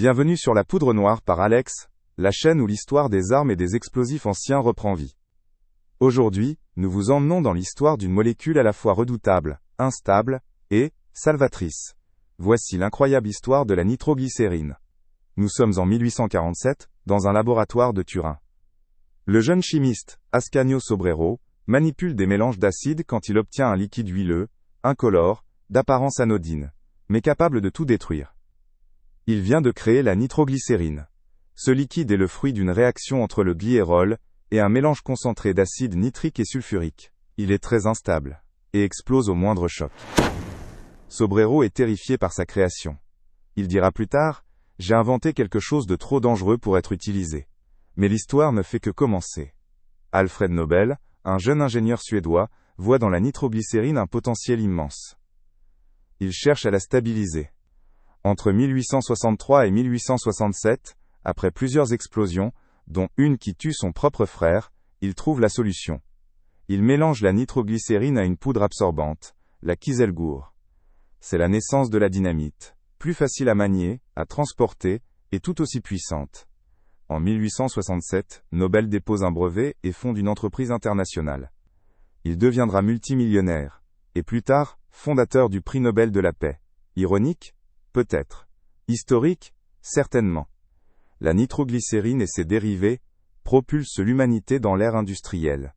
Bienvenue sur la poudre noire par Alex, la chaîne où l'histoire des armes et des explosifs anciens reprend vie. Aujourd'hui, nous vous emmenons dans l'histoire d'une molécule à la fois redoutable, instable, et salvatrice. Voici l'incroyable histoire de la nitroglycérine. Nous sommes en 1847, dans un laboratoire de Turin. Le jeune chimiste, Ascanio Sobrero, manipule des mélanges d'acides quand il obtient un liquide huileux, incolore, d'apparence anodine, mais capable de tout détruire. Il vient de créer la nitroglycérine. Ce liquide est le fruit d'une réaction entre le glyérol et un mélange concentré d'acide nitrique et sulfurique. Il est très instable et explose au moindre choc. Sobrero est terrifié par sa création. Il dira plus tard, « J'ai inventé quelque chose de trop dangereux pour être utilisé. » Mais l'histoire ne fait que commencer. Alfred Nobel, un jeune ingénieur suédois, voit dans la nitroglycérine un potentiel immense. Il cherche à la stabiliser. Entre 1863 et 1867, après plusieurs explosions, dont une qui tue son propre frère, il trouve la solution. Il mélange la nitroglycérine à une poudre absorbante, la Kieselguhr. C'est la naissance de la dynamite, plus facile à manier, à transporter, et tout aussi puissante. En 1867, Nobel dépose un brevet et fonde une entreprise internationale. Il deviendra multimillionnaire, et plus tard, fondateur du prix Nobel de la paix. Ironique ? Peut-être. Historique ? Certainement. La nitroglycérine et ses dérivés propulsent l'humanité dans l'ère industrielle.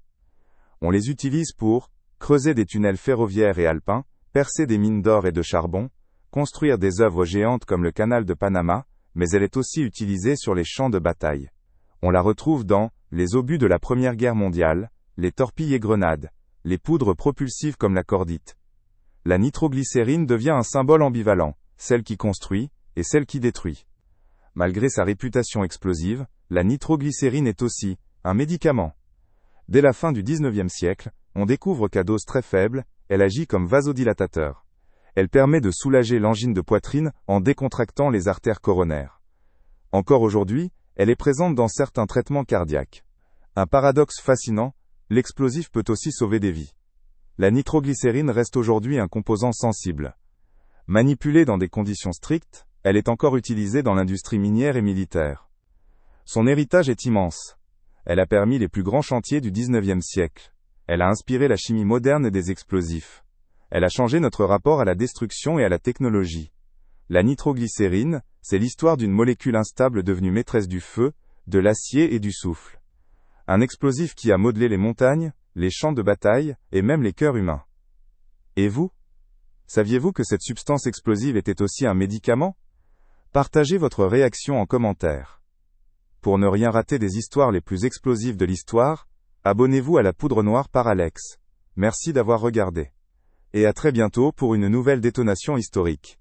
On les utilise pour creuser des tunnels ferroviaires et alpins, percer des mines d'or et de charbon, construire des œuvres géantes comme le canal de Panama, mais elle est aussi utilisée sur les champs de bataille. On la retrouve dans les obus de la Première Guerre mondiale, les torpilles et grenades, les poudres propulsives comme la cordite. La nitroglycérine devient un symbole ambivalent, celle qui construit et celle qui détruit. Malgré sa réputation explosive, la nitroglycérine est aussi un médicament. Dès la fin du XIXe siècle, on découvre qu'à dose très faible, elle agit comme vasodilatateur. Elle permet de soulager l'angine de poitrine en décontractant les artères coronaires. Encore aujourd'hui, elle est présente dans certains traitements cardiaques. Un paradoxe fascinant, l'explosif peut aussi sauver des vies. La nitroglycérine reste aujourd'hui un composant sensible. Manipulée dans des conditions strictes, elle est encore utilisée dans l'industrie minière et militaire. Son héritage est immense. Elle a permis les plus grands chantiers du XIXe siècle. Elle a inspiré la chimie moderne des explosifs. Elle a changé notre rapport à la destruction et à la technologie. La nitroglycérine, c'est l'histoire d'une molécule instable devenue maîtresse du feu, de l'acier et du souffle. Un explosif qui a modelé les montagnes, les champs de bataille, et même les cœurs humains. Et vous ? Saviez-vous que cette substance explosive était aussi un médicament ? Partagez votre réaction en commentaire. Pour ne rien rater des histoires les plus explosives de l'histoire, abonnez-vous à la poudre noire par Alex. Merci d'avoir regardé. Et à très bientôt pour une nouvelle détonation historique.